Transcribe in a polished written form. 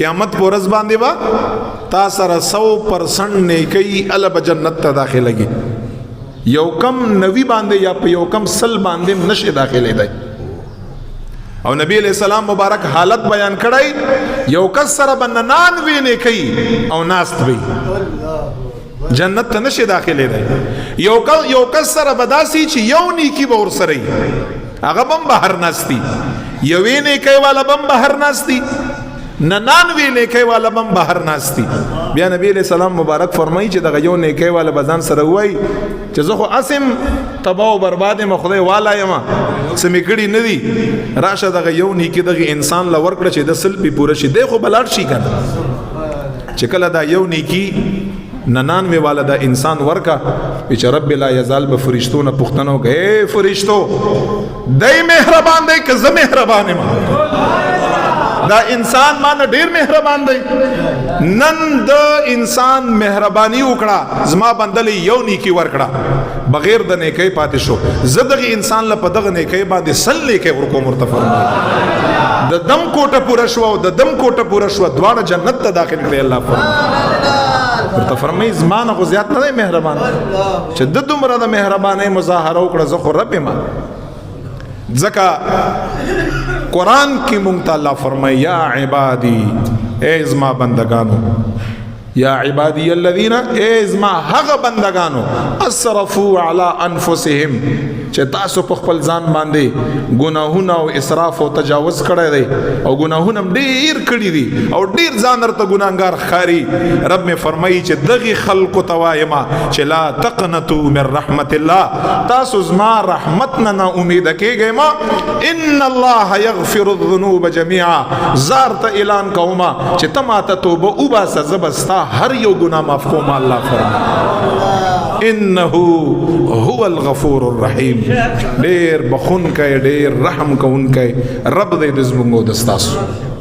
قیامت په ورځ باندې با تا سره 100% نیکی ال به جنت ته داخلهږي یو کم نوی باندې یا په یو کم سل باندې نشه داخله دی او نبی علیہ السلام مبارک حالت بیان کړی یو کس سره به 99 نیکی او ناست وي جنت ته نشه داخله دی یو کس سره به داسي چې یو نیکی به ورسره هغه بم بهر ناستی یوې نیکی والا بم بهر ناستی 99 نیکی والا بم بهر ناستی بیا نبی علیہ السلام مبارک فرمایي چې دغه یو نیکی والا بزن سره وای چې زه خو اسم تباہ او برباد ما خدای والا یم سمې کړي نه دي راشه دغه یو نیکی دغه انسان لا ورکړه چې د سل په پوره شي دی خو بلاړ شي کنه چې کله دا یو نیکی 99 والا دا انسان ورکا چې رب لا یزال به فرشتو نه پختنو کوي فرشتو دای مهربان دی که زه مهربان یم دا انسان مان ډیر مهربان دی نن د انسان مهرباني وکړه زما بندل یو نیکی ورکړه بغیر د نیکی پاتې شو زدغه انسان له په دغه نیکی باندې سل نیکی ورکو مرتفع د دم کوټه پوره شو او د دم کوټه پوره شو دواړه جنت ته داخل کړي الله فرمایي ورته فرمایي زما نه زیات نه مهربان چې د دومره د مهربانۍ مظاهره وکړه زه خو رب ما ځکه قرآن کی مونږ ته الله فرمایي یا عبادی اے زما بندگانو یا عبادی الذین اے زما هغه بندگانو اسرفوا علی انفسهم چې تاسو په خپل ځان باندې ګناهونه او اسراف او تجاوز کړی دی او ګناهونه ډیر کړی دي او ډیر ځان ورته ګناهګار ښکاري رب می فرمایي چې دغه خلق توایما چې لا تقنطوا من رحمت الله تاسو زما رحمت نه امید کېږئ ما ان الله یغفر الذنوب جميعا زارت اعلان کوما چې تما ته توبه او با سزبستا هر یو ګناه معاف کوم الله فرمایي انه هو الغفور الرحیم ډیر بخون کوي ډیر رحم کوونکی رب دې د زمونږ د ستاسو